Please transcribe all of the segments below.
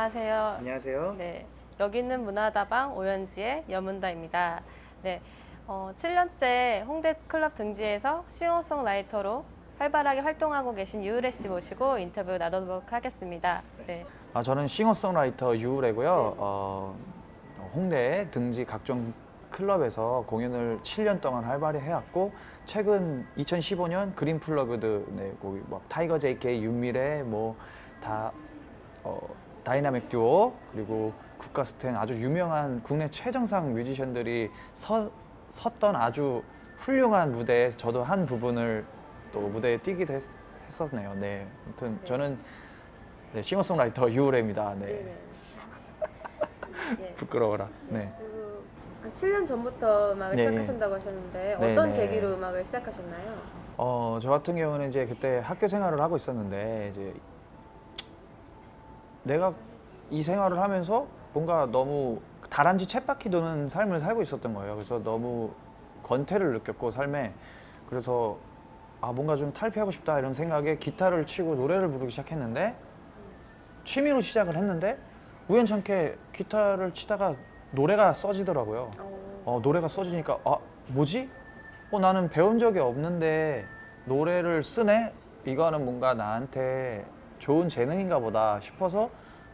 안녕하세요. 안녕하세요. 네, 여기는 문화다방 오연지의 여문다입니다. 네, 7년째 홍대 클럽 등지에서 싱어송라이터로 활발하게 활동하고 계신 유을혜 씨 모시고 인터뷰 나눠보도록 하겠습니다. 네, 저는 싱어송라이터 유울이고요. 네. 홍대 등지 각종 클럽에서 공연을 7년 동안 활발히 해왔고, 최근 2015년 그린 플러그드, 네, 거기 뭐 타이거 JK, 윤미래, 다이나믹 듀오, 그리고 국가스텐, 아주 유명한 국내 최정상 뮤지션들이 섰던 아주 훌륭한 무대에서 저도 한 부분을 또 무대에 뛰기도 했었네요. 네, 아무튼 네. 저는 네, 싱어송라이터 유울혜입니다. 네. 네네. 네. 부끄러워라. 네. 그리고 한 7년 전부터 음악을 네, 시작하신다고 하셨는데 네, 어떤 네. 계기로 음악을 시작하셨나요? 저 같은 경우는 이제 그때 학교 생활을 하고 있었는데, 이제 내가 이 생활을 하면서 뭔가 너무 다람쥐 쳇바퀴 도는 삶을 살고 있었던 거예요. 그래서 너무 권태를 느꼈고, 삶에. 그래서 뭔가 좀 탈피하고 싶다 이런 생각에 기타를 치고 노래를 부르기 시작했는데, 취미로 시작을 했는데 우연찮게 기타를 치다가 노래가 써지더라고요. 노래가 써지니까 뭐지? 나는 배운 적이 없는데 노래를 쓰네? 이거는 뭔가 나한테 좋은 재능인가 보다 싶어서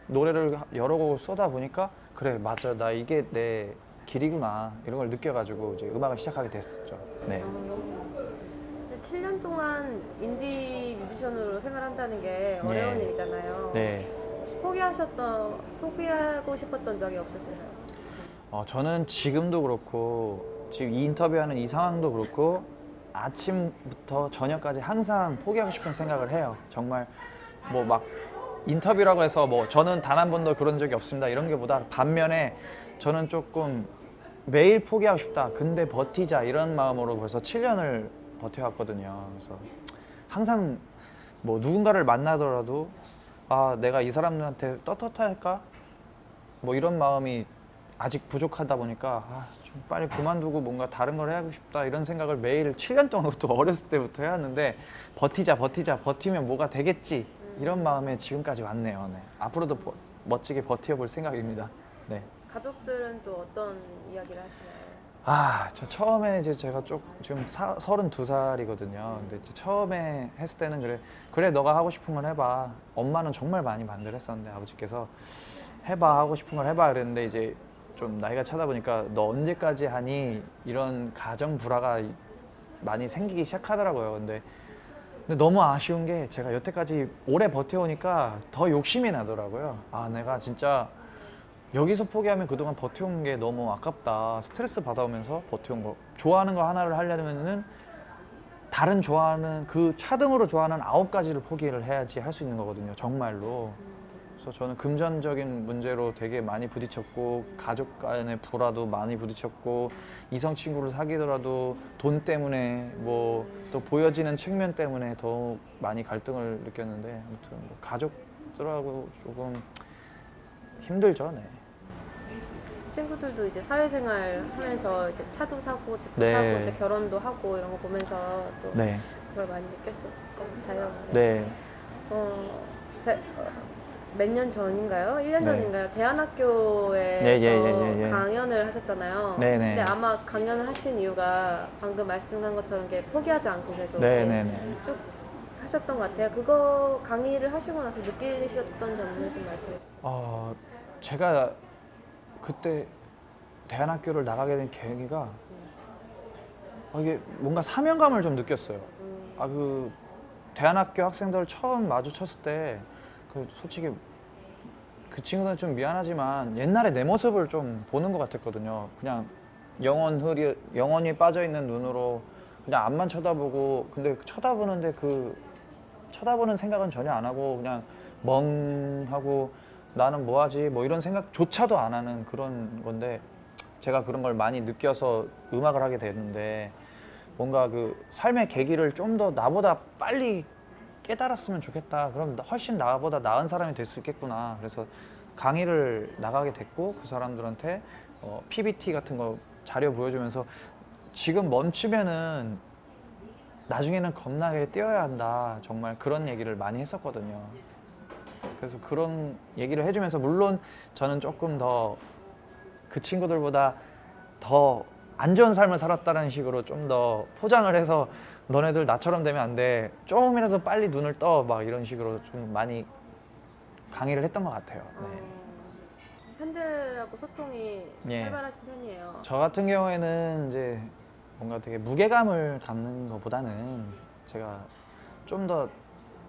노래를 여러 곡을 쏟아 보니까, 그래 맞아, 나 이게 내 길이구나 이런 걸 느껴가지고 이제 음악을 시작하게 됐었죠. 네. 7년 동안 인디 뮤지션으로 생활한다는 게 어려운 네. 일이잖아요. 네. 포기하고 싶었던 적이 없으신가요? 저는 지금도 그렇고 지금 이 인터뷰하는 이 상황도 그렇고 아침부터 저녁까지 항상 포기하고 싶은 생각을 해요. 정말 뭐 막 인터뷰라고 해서 뭐 저는 단 한 번도 그런 적이 없습니다 이런 게 보다, 반면에 저는 조금 매일 포기하고 싶다, 근데 버티자 이런 마음으로 벌써 7년을 버텨왔거든요. 그래서 항상 뭐 누군가를 만나더라도 내가 이 사람들한테 떳떳할까? 뭐 이런 마음이 아직 부족하다 보니까 좀 빨리 그만두고 뭔가 다른 걸 해하고 싶다 이런 생각을 매일 7년 동안부터 어렸을 때부터 해왔는데, 버티면 뭐가 되겠지 이런 마음에 지금까지 왔네요. 네. 앞으로도 멋지게 버텨볼 생각입니다. 네. 가족들은 또 어떤 이야기를 하시나요? 저 처음에 이제 제가 지금 32살이거든요. 근데 이제 처음에 했을 때는 그래 너가 하고 싶은 걸 해봐. 엄마는 정말 많이 반대를 했었는데 아버지께서 해봐, 하고 싶은 걸 해봐 그랬는데, 이제 좀 나이가 차다 보니까 너 언제까지 하니 이런 가정 불화가 많이 생기기 시작하더라고요. 근데 너무 아쉬운 게 제가 여태까지 오래 버텨오니까 더 욕심이 나더라고요. 내가 진짜 여기서 포기하면 그동안 버텨온 게 너무 아깝다. 스트레스 받아오면서 버텨온 거. 좋아하는 거 하나를 하려면은 다른 좋아하는 그 차등으로 좋아하는 9가지를 포기를 해야지 할 수 있는 거거든요. 정말로. 그래서 저는 금전적인 문제로 되게 많이 부딪혔고, 가족 간의 불화도 많이 부딪혔고, 이성 친구를 사귀더라도 돈 때문에 뭐 또 보여지는 측면 때문에 더 많이 갈등을 느꼈는데, 아무튼 뭐 가족들하고 조금 힘들죠. 네. 친구들도 이제 사회생활 하면서 이제 차도 사고 집도 네. 사고 이제 결혼도 하고 이런 거 보면서 또 네. 그걸 많이 느꼈을 것 같아요. 네. 몇 년 전인가요? 1년 네. 전인가요? 대안학교에서 예. 강연을 하셨잖아요. 네네. 근데 아마 강연을 하신 이유가 방금 말씀한 것처럼 이렇게 포기하지 않고 계속 네네네. 쭉 하셨던 것 같아요. 그거 강의를 하시고 나서 느끼셨던 점을 좀 말씀해 주세요. 제가 그때 대안학교를 나가게 된 계기가 이게 뭔가 사명감을 좀 느꼈어요. 그 대안학교 학생들을 처음 마주쳤을 때 솔직히 그 친구들은 좀 미안하지만 옛날에 내 모습을 좀 보는 것 같았거든요. 그냥 영원히 빠져있는 눈으로 그냥 앞만 쳐다보고, 근데 쳐다보는데 쳐다보는 생각은 전혀 안 하고 그냥 멍하고 나는 뭐하지 뭐 이런 생각조차도 안 하는 그런 건데, 제가 그런 걸 많이 느껴서 음악을 하게 됐는데, 뭔가 그 삶의 계기를 좀 더 나보다 빨리 깨달았으면 좋겠다. 그럼 훨씬 나보다 나은 사람이 될 수 있겠구나. 그래서 강의를 나가게 됐고, 그 사람들한테 PPT 같은 거 자료 보여주면서 지금 멈추면은 나중에는 겁나게 뛰어야 한다. 정말 그런 얘기를 많이 했었거든요. 그래서 그런 얘기를 해주면서 물론 저는 조금 더 그 친구들보다 더 안 좋은 삶을 살았다는 식으로 좀 더 포장을 해서 너네들 나처럼 되면 안 돼. 조금이라도 빨리 눈을 떠. 막 이런 식으로 좀 많이 강의를 했던 것 같아요. 네. 팬들하고 소통이 예. 활발하신 편이에요. 저 같은 경우에는 이제 뭔가 되게 무게감을 갖는 것보다는 제가 좀 더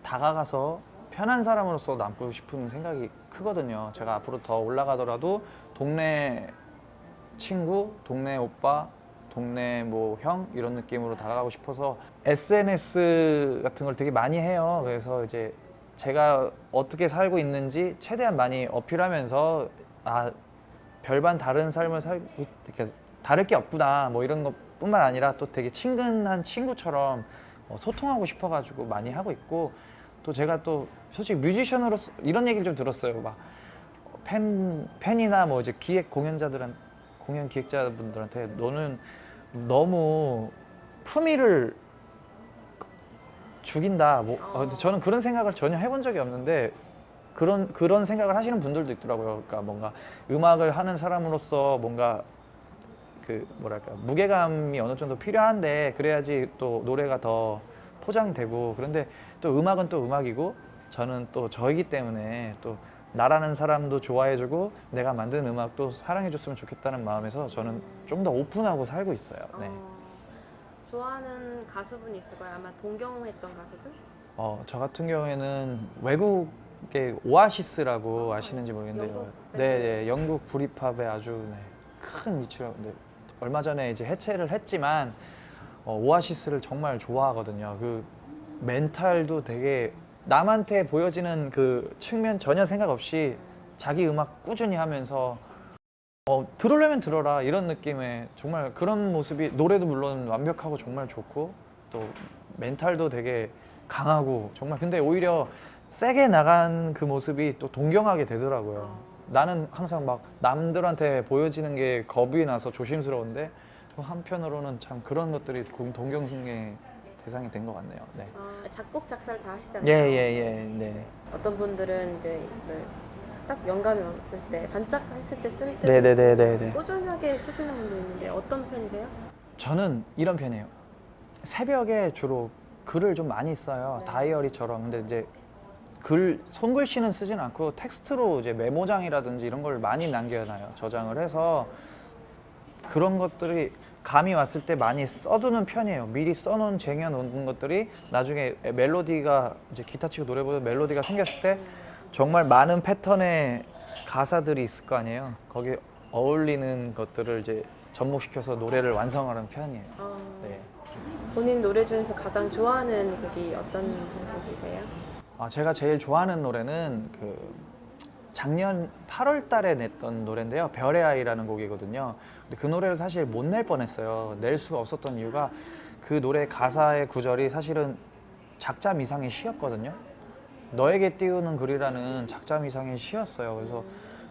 다가가서 편한 사람으로서 남고 싶은 생각이 크거든요. 제가 앞으로 더 올라가더라도 동네 친구, 동네 오빠, 동네 뭐 형 이런 느낌으로 다가가고 싶어서 SNS 같은 걸 되게 많이 해요. 그래서 이제 제가 어떻게 살고 있는지 최대한 많이 어필하면서 아 별반 다른 삶을 살고 이렇게 다를 게 없구나 뭐 이런 것뿐만 아니라 또 되게 친근한 친구처럼 소통하고 싶어가지고 많이 하고 있고 또 제가 또 솔직히 뮤지션으로서 이런 얘기를 좀 들었어요. 막 팬이나 뭐 이제 공연 기획자분들한테 너는 너무 품위를 죽인다. 뭐 근데 저는 그런 생각을 전혀 해본 적이 없는데 그런 생각을 하시는 분들도 있더라고요. 그러니까 뭔가 음악을 하는 사람으로서 뭔가 그 뭐랄까 무게감이 어느 정도 필요한데 그래야지 또 노래가 더 포장되고 그런데 또 음악은 또 음악이고 저는 또 저이기 때문에 또 나라는 사람도 좋아해주고 내가 만든 음악도 사랑해줬으면 좋겠다는 마음에서 저는 좀 더 오픈하고 살고 있어요. 네. 좋아하는 가수분이 있을 거예요. 아마 동경했던 가수들? 저 같은 경우에는 외국의 오아시스라고 아시는지 모르겠는데 영국 네, 영국 브리팝의 아주 큰 위치라고 얼마 전에 이제 해체를 했지만 오아시스를 정말 좋아하거든요. 그 멘탈도 되게 남한테 보여지는 그 측면 전혀 생각 없이 자기 음악 꾸준히 하면서 들으려면 들어라 이런 느낌의 정말 그런 모습이 노래도 물론 완벽하고 정말 좋고 또 멘탈도 되게 강하고 정말 근데 오히려 세게 나간 그 모습이 또 동경하게 되더라고요. 나는 항상 막 남들한테 보여지는 게 겁이 나서 조심스러운데 또 한편으로는 참 그런 것들이 동경의 대상이 된 것 같네요. 네. 작곡 작사를 다 하시잖아요. 네. 어떤 분들은 이제 이걸 딱 영감이 왔을 때 반짝했을 때 쓸 때 네네네네. 꾸준하게 쓰시는 분도 있는데 어떤 편이세요? 저는 이런 편이에요. 새벽에 주로 글을 좀 많이 써요. 네. 다이어리처럼. 근데 이제 손글씨는 쓰진 않고 텍스트로 이제 메모장이라든지 이런 걸 많이 남겨놔요. 저장을 해서 그런 것들이 감이 왔을 때 많이 써두는 편이에요. 미리 쟁여놓은 것들이 나중에 멜로디가 이제 기타 치고 노래 부르는 멜로디가 생겼을 때 정말 많은 패턴의 가사들이 있을 거 아니에요. 거기에 어울리는 것들을 이제 접목시켜서 노래를 완성하는 편이에요. 네. 본인 노래 중에서 가장 좋아하는 곡이 어떤 곡이세요? 제가 제일 좋아하는 노래는 그 작년 8월 달에 냈던 노래인데요. 별의 아이라는 곡이거든요. 근데 그 노래를 사실 못 낼 뻔했어요. 낼 수가 없었던 이유가 그 노래 가사의 구절이 사실은 작자 미상의 시였거든요. 너에게 띄우는 글이라는 작자 미상의 시였어요. 그래서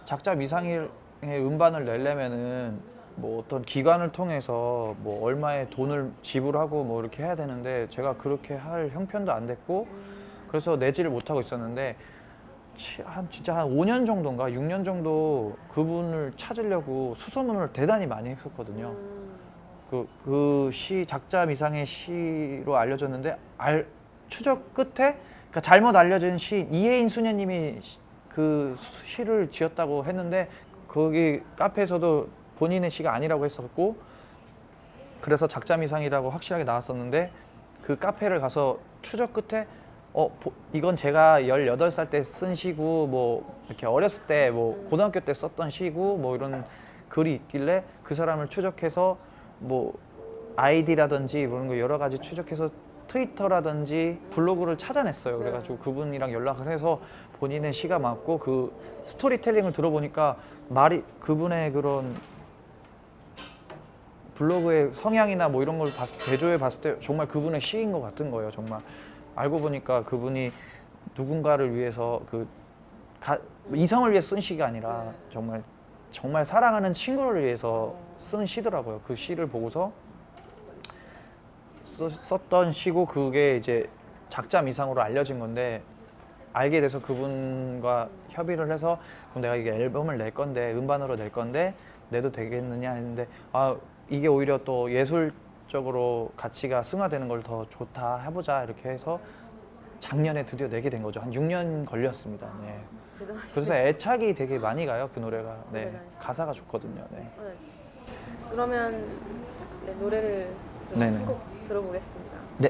작자 미상의 음반을 내려면은 뭐 어떤 기관을 통해서 뭐 얼마의 돈을 지불하고 뭐 이렇게 해야 되는데 제가 그렇게 할 형편도 안 됐고 그래서 내지를 못하고 있었는데 진짜 한 5년 정도인가 6년 정도 그분을 찾으려고 수소문을 대단히 많이 했었거든요. 그 시 작자 미상의 시로 알려졌는데 추적 끝에 그러니까 잘못 알려진 시인 이혜인 수녀님이 그 시를 지었다고 했는데 거기 카페에서도 본인의 시가 아니라고 했었고 그래서 작자 미상이라고 확실하게 나왔었는데 그 카페를 가서 추적 끝에 이건 제가 18살 때 쓴 시고 뭐 이렇게 어렸을 때 뭐 고등학교 때 썼던 시고 뭐 이런 글이 있길래 그 사람을 추적해서 뭐 아이디라든지 이런 거 여러 가지 추적해서 트위터라든지 블로그를 찾아냈어요. 그래가지고 그분이랑 연락을 해서 본인의 시가 맞고 그 스토리텔링을 들어보니까 그분의 그런 블로그의 성향이나 뭐 이런 걸 대조해 봤을 때 정말 그분의 시인 것 같은 거예요. 정말 알고 보니까 그분이 누군가를 위해서 이성을 위해 쓴 시가 아니라 정말 사랑하는 친구를 위해서 쓴 시더라고요. 그 시를 보고서 썼던 시고 그게 이제 작자 미상으로 알려진 건데 알게 돼서 그분과 협의를 해서 그럼 내가 이게 앨범을 낼 건데 음반으로 낼 건데 내도 되겠느냐 했는데 아 이게 오히려 또 예술적으로 가치가 승화되는 걸 더 좋다 해보자 이렇게 해서 작년에 드디어 내게 된 거죠. 한 6년 걸렸습니다. 네. 대단하시네요. 그래서 애착이 되게 많이 가요 그 노래가. 네. 대단하시다. 가사가 좋거든요. 네. 네. 그러면 네, 노래를 네네. 한 곡 들어보겠습니다. 네.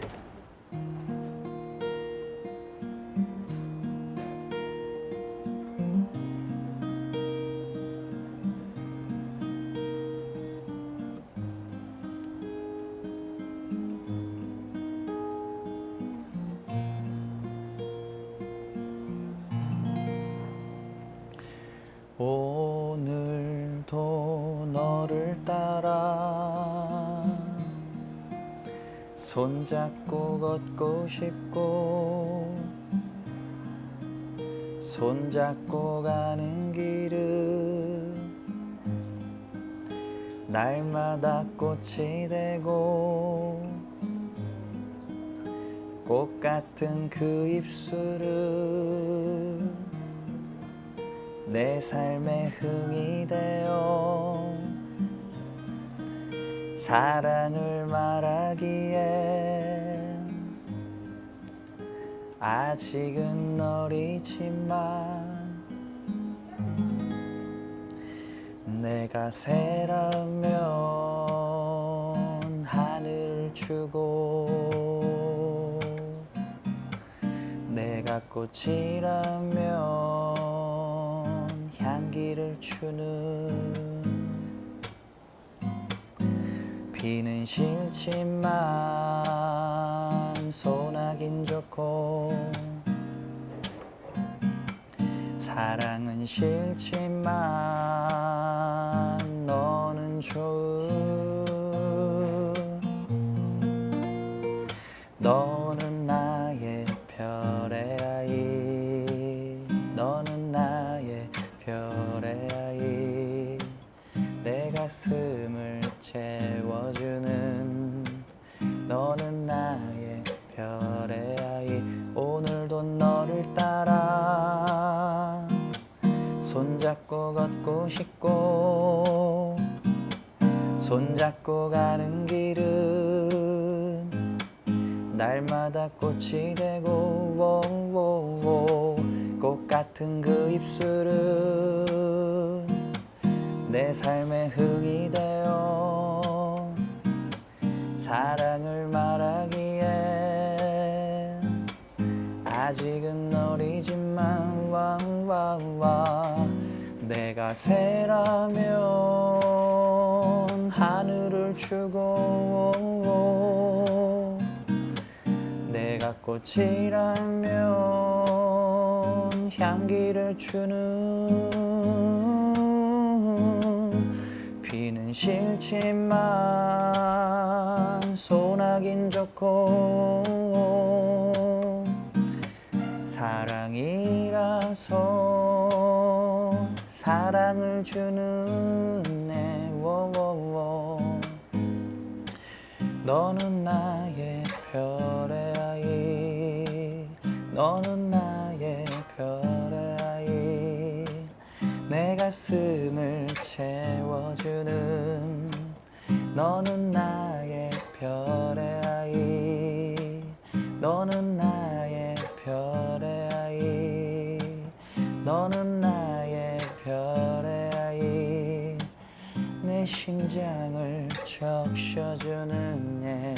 오늘도 너를 따라 손잡고 걷고 싶고 손잡고 가는 길은 날마다 꽃이 되고 꽃 같은 그 입술은 내 삶의 흥이 되어 사랑을 말하기에 아직은 어리지만 내가 새라면 하늘을 주고 내가 꽃이라면 향기를 주는 비는 싫지만 소나긴 좋고 사랑은 싫지만 너는 좋은 너는 나의 별의 아이 너는 나의 별의 아이 내 가슴을 채워주는 너는 나의 별의 아이 오늘도 너를 따라 손잡고 걷고 싶고 손잡고 가는 길은 날마다 꽃이 되고 꽃 같은 그 입술은 내 삶의 흙이 되어 사랑을 말하기에 아직은 어리지만 내가 새라면 하늘을 주고 내가 꽃이라면 향기를 주는 비는 싫지만 소나긴 좋고 사랑이라서 사랑을 주는 내 너는 나의 별의 아이 너는 나의 별의 아이 내 가슴을 채워주는 너는 나의 별의 아이 너는 나의 별의 아이 너는 나의 별의 아이 내 심장을 적셔주는 애